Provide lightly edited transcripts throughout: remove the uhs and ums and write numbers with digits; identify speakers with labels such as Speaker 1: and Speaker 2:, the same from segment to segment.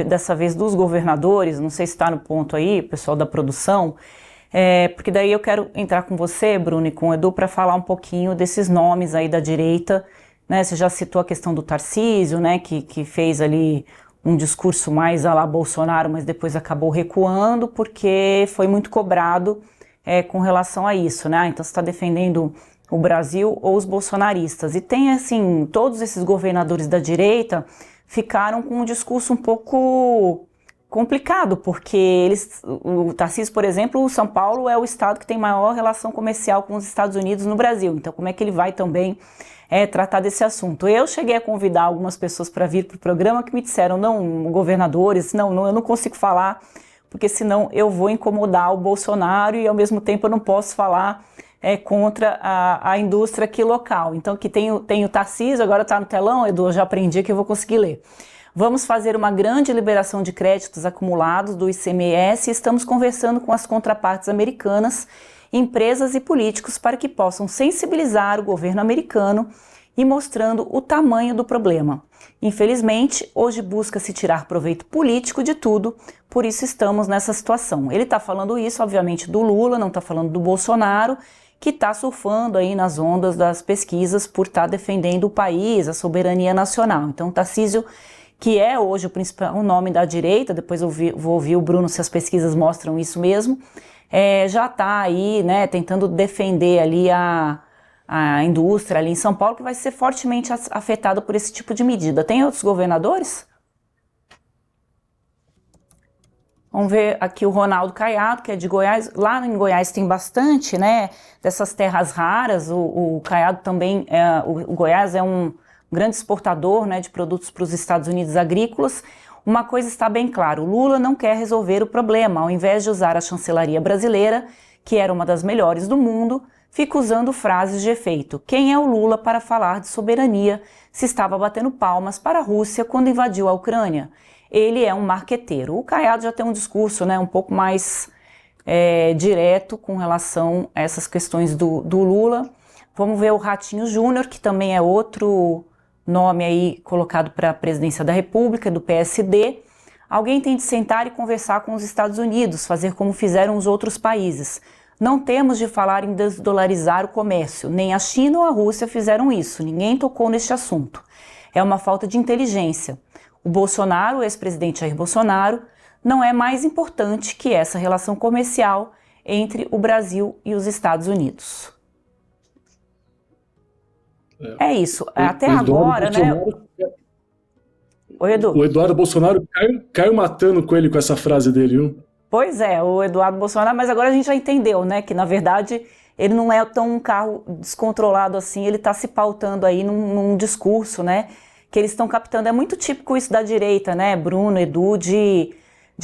Speaker 1: dessa vez dos governadores, não sei se está no ponto aí, pessoal da produção, porque daí eu quero entrar com você, Bruno, e com o Edu, para falar um pouquinho desses nomes aí da direita, né? Você já citou a questão do Tarcísio, né, que fez ali um discurso mais à la Bolsonaro, mas depois acabou recuando porque foi muito cobrado com relação a isso, né? Então você está defendendo o Brasil ou os bolsonaristas. E tem, assim, todos esses governadores da direita ficaram com um discurso um pouco complicado, porque o Tarcísio, por exemplo, o São Paulo é o estado que tem maior relação comercial com os Estados Unidos no Brasil. Então como é que ele vai também tratar desse assunto? Eu cheguei a convidar algumas pessoas para vir para o programa que me disseram, não, governadores, não, eu não consigo falar, porque senão eu vou incomodar o Bolsonaro e ao mesmo tempo eu não posso falar contra a indústria aqui local. Então que tem o Tarcísio, agora está no telão, Edu, eu já aprendi que eu vou conseguir ler. Vamos fazer uma grande liberação de créditos acumulados do ICMS e estamos conversando com as contrapartes americanas, empresas e políticos para que possam sensibilizar o governo americano e mostrando o tamanho do problema. Infelizmente, hoje busca-se tirar proveito político de tudo, por isso estamos nessa situação. Ele está falando isso, obviamente, do Lula, não está falando do Bolsonaro, que está surfando aí nas ondas das pesquisas por estar defendendo o país, a soberania nacional. Então, Tarcísio, que é hoje o principal nome da direita, depois eu vou ouvir o Bruno se as pesquisas mostram isso mesmo, já está aí, né, tentando defender ali a indústria ali em São Paulo, que vai ser fortemente afetada por esse tipo de medida. Tem outros governadores? Vamos ver aqui o Ronaldo Caiado, que é de Goiás. Lá em Goiás tem bastante, né, dessas terras raras. O Caiado também, o Goiás é um grande exportador, né, de produtos para os Estados Unidos agrícolas. Uma coisa está bem clara, o Lula não quer resolver o problema. Ao invés de usar a chancelaria brasileira, que era uma das melhores do mundo, fica usando frases de efeito. Quem é o Lula para falar de soberania se estava batendo palmas para a Rússia quando invadiu a Ucrânia? Ele é um marqueteiro. O Caiado já tem um discurso, né, um pouco mais direto com relação a essas questões do Lula. Vamos ver o Ratinho Júnior, que também é outro nome aí colocado para a presidência da República, do PSD. Alguém tem de sentar e conversar com os Estados Unidos, fazer como fizeram os outros países. Não temos de falar em desdolarizar o comércio. Nem a China ou a Rússia fizeram isso. Ninguém tocou neste assunto. É uma falta de inteligência. O Bolsonaro, o ex-presidente Jair Bolsonaro, não é mais importante que essa relação comercial entre o Brasil e os Estados Unidos. É isso. Até agora, né? Oi, Edu.
Speaker 2: O Eduardo Bolsonaro caiu matando com ele com essa frase dele, viu?
Speaker 1: Pois é, o Eduardo Bolsonaro, mas agora a gente já entendeu, né, que na verdade ele não é tão um carro descontrolado assim, ele está se pautando aí num discurso, né, que eles estão captando. É muito típico isso da direita, né, Bruno, Edu, de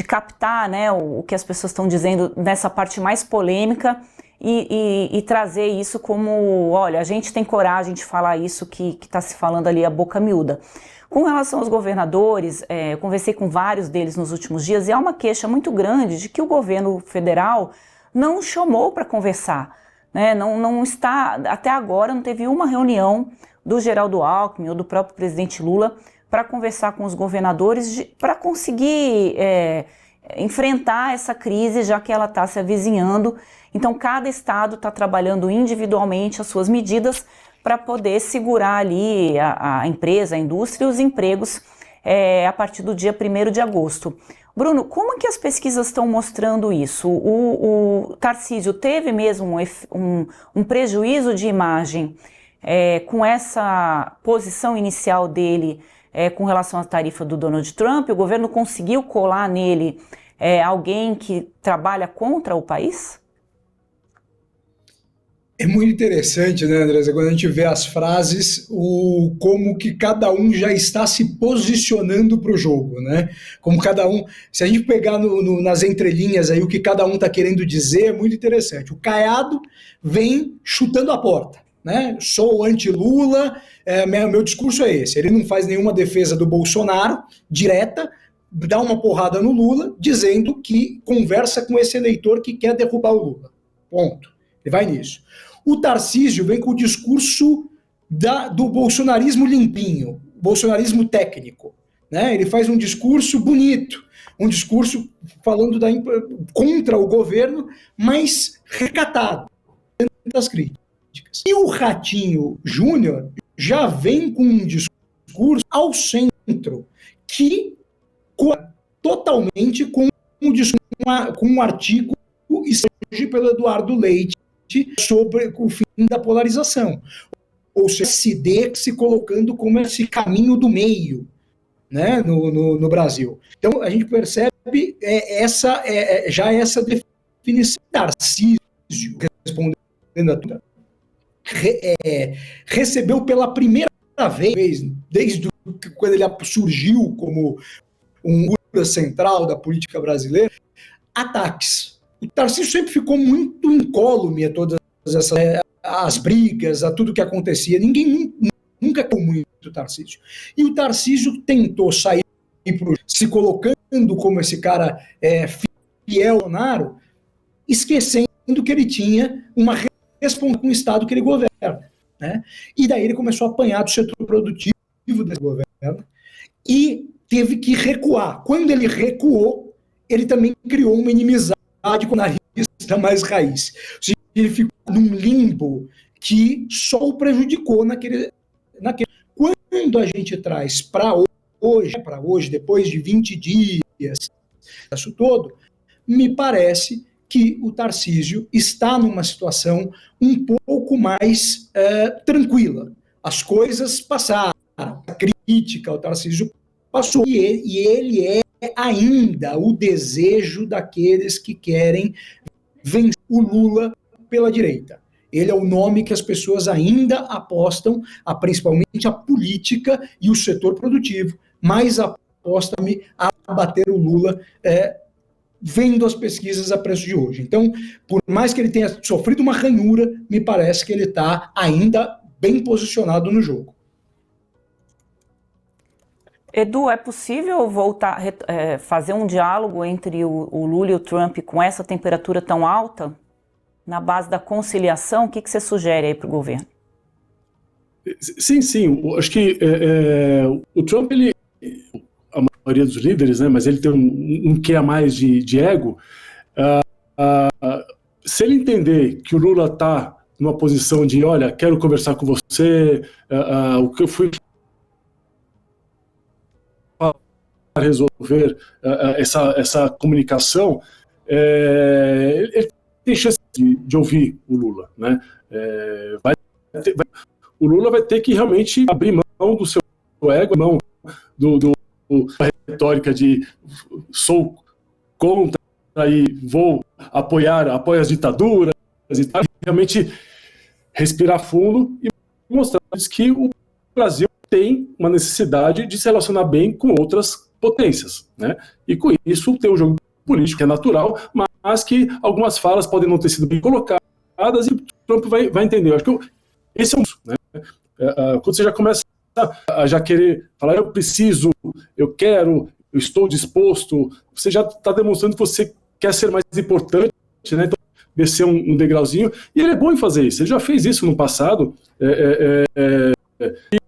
Speaker 1: captar, né, o que as pessoas estão dizendo nessa parte mais polêmica e trazer isso como, olha, a gente tem coragem de falar isso que está se falando ali a boca miúda. Com relação aos governadores, eu conversei com vários deles nos últimos dias e há uma queixa muito grande de que o governo federal não chamou para conversar, né? Não está, até agora não teve uma reunião do Geraldo Alckmin ou do próprio presidente Lula para conversar com os governadores para conseguir enfrentar essa crise, já que ela está se avizinhando. Então cada estado está trabalhando individualmente as suas medidas para poder segurar ali a empresa, a indústria e os empregos a partir do dia 1º de agosto. Bruno, como que as pesquisas estão mostrando isso? O Tarcísio teve mesmo um prejuízo de imagem com essa posição inicial dele com relação à tarifa do Donald Trump? O governo conseguiu colar nele alguém que trabalha contra o país?
Speaker 3: É muito interessante, né, Andresa, quando a gente vê as frases, como que cada um já está se posicionando para o jogo, né? Como cada um, se a gente pegar nas entrelinhas aí o que cada um está querendo dizer, é muito interessante. O Caiado vem chutando a porta, né? Sou anti-Lula, meu discurso é esse. Ele não faz nenhuma defesa do Bolsonaro direta, dá uma porrada no Lula, dizendo que conversa com esse eleitor que quer derrubar o Lula. Ponto. Ele vai nisso. O Tarcísio vem com o discurso do bolsonarismo limpinho, bolsonarismo técnico, né? Ele faz um discurso bonito, um discurso falando contra o governo, mas recatado das críticas. E o Ratinho Júnior já vem com um discurso ao centro, que totalmente com um artigo escrito pelo Eduardo Leite sobre o fim da polarização. Ou seja, SD se colocando como esse caminho do meio, né, no Brasil. Então, a gente percebe já essa definição. Tarcísio, respondendo a tudo, recebeu pela primeira vez, desde quando ele surgiu como um figura central da política brasileira, ataques. O Tarcísio sempre ficou muito incólume a todas as brigas, a tudo que acontecia. Ninguém nunca ficou muito o Tarcísio. E o Tarcísio tentou sair, se colocando como esse cara fiel ao Bolsonaro, esquecendo que ele tinha uma responsabilidade com o Estado que ele governa, né? E daí ele começou a apanhar do setor produtivo desse governo e teve que recuar. Quando ele recuou, ele também criou uma inimizade com o narista mais raiz. Ou seja, ele ficou num limbo que só o prejudicou naquele. Quando a gente traz para hoje, depois de 20 dias, isso todo, me parece que o Tarcísio está numa situação um pouco mais tranquila. As coisas passaram, a crítica ao Tarcísio passou, e ele é ainda o desejo daqueles que querem vencer o Lula pela direita. Ele é o nome que as pessoas ainda apostam, principalmente a política e o setor produtivo, mas apostam a bater o Lula vendo as pesquisas a preço de hoje. Então, por mais que ele tenha sofrido uma ranhura, me parece que ele está ainda bem posicionado no jogo.
Speaker 1: Edu, é possível voltar, fazer um diálogo entre o Lula e o Trump com essa temperatura tão alta? Na base da conciliação, o que você sugere aí para o governo?
Speaker 2: Sim. Acho que o Trump, a maioria dos líderes, né, mas ele tem um quê a mais de ego. Se ele entender que o Lula está numa posição de, olha, quero conversar com você, o que eu fui resolver essa comunicação, ele tem chance de ouvir o Lula, né? O Lula vai ter que realmente abrir mão do seu ego, mão da retórica de sou contra e vou apoio as ditaduras e tal, realmente respirar fundo e mostrar que o Brasil tem uma necessidade de se relacionar bem com outras potências, né? E com isso tem um jogo político que é natural, mas que algumas falas podem não ter sido bem colocadas e o Trump vai entender. Eu acho que esse é um, né? Quando você já começa a já querer falar, eu preciso, eu quero, eu estou disposto, você já está demonstrando que você quer ser mais importante, né? Então, descer um degrauzinho, e ele é bom em fazer isso, ele já fez isso no passado,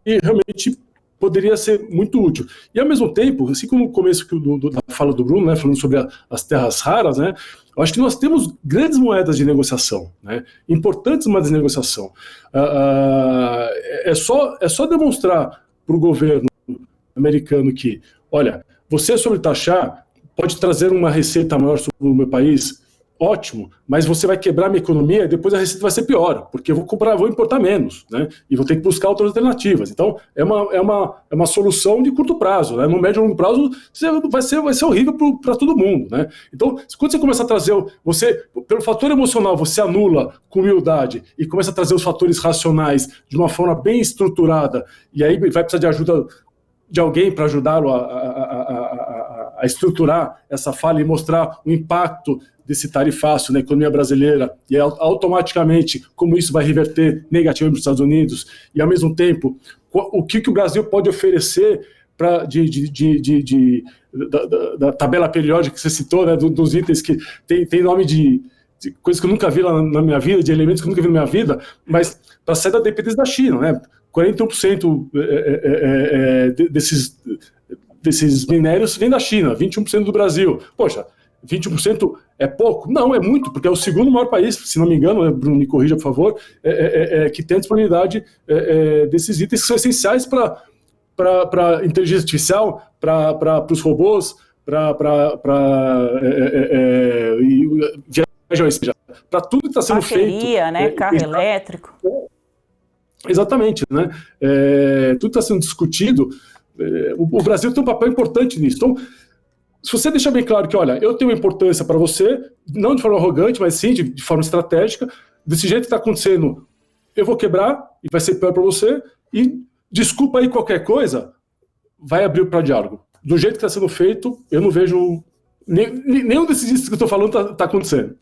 Speaker 2: e realmente poderia ser muito útil. E ao mesmo tempo, assim como no começo da fala do Bruno, né, falando sobre as terras raras, né, eu acho que nós temos grandes moedas de negociação, né, importantes moedas de negociação. É só demonstrar para o governo americano que, olha, você sobretaxar pode trazer uma receita maior sobre o meu país, ótimo, mas você vai quebrar minha economia e depois a receita vai ser pior, porque eu vou importar menos, né? E vou ter que buscar outras alternativas. Então, é uma solução de curto prazo, né? No médio e longo prazo, vai ser horrível para todo mundo, né? Então, quando você começa a trazer, pelo fator emocional, você anula com humildade e começa a trazer os fatores racionais de uma forma bem estruturada, e aí vai precisar de ajuda de alguém para ajudá-lo a estruturar essa fala e mostrar o impacto desse tarifácio na economia brasileira e automaticamente como isso vai reverter negativamente para os Estados Unidos e, ao mesmo tempo, o que o Brasil pode oferecer da tabela periódica que você citou, né, dos itens que tem nome de coisas que eu nunca vi lá na minha vida, de elementos que eu nunca vi na minha vida, mas para sair da dependência da China, né? 41% desses minérios vem da China, 21% do Brasil. Poxa, 21% é pouco? Não, é muito, porque é o segundo maior país, se não me engano, Bruno, me corrija, por favor, que tem a disponibilidade desses itens que são essenciais para a inteligência artificial, para os robôs, para tudo que está sendo feito.
Speaker 1: Bateria, né? Carro elétrico.
Speaker 2: Exatamente, né? Tudo está sendo discutido. O Brasil tem um papel importante nisso. Então, se você deixar bem claro que, olha, eu tenho uma importância para você, não de forma arrogante, mas sim de forma estratégica, desse jeito que está acontecendo, eu vou quebrar e vai ser pior para você, e desculpa aí qualquer coisa, vai abrir para diálogo. Do jeito que está sendo feito, eu não vejo nenhum desses itens que eu estou falando está acontecendo.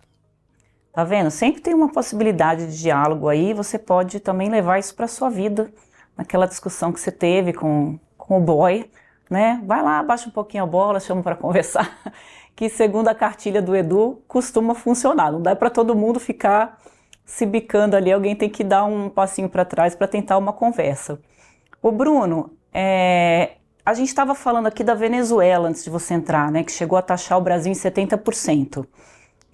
Speaker 1: Tá vendo? Sempre tem uma possibilidade de diálogo aí, você pode também levar isso para sua vida, naquela discussão que você teve com o boy, né? Vai lá, baixa um pouquinho a bola, chama para conversar, que segundo a cartilha do Edu, costuma funcionar. Não dá para todo mundo ficar se bicando ali, alguém tem que dar um passinho para trás para tentar uma conversa. Ô Bruno, a gente estava falando aqui da Venezuela antes de você entrar, né? Que chegou a taxar o Brasil em 70%.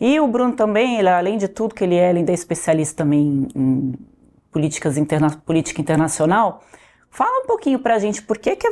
Speaker 1: E o Bruno também, ele, além de tudo que ele ainda é especialista também em política internacional, fala um pouquinho para a gente por que a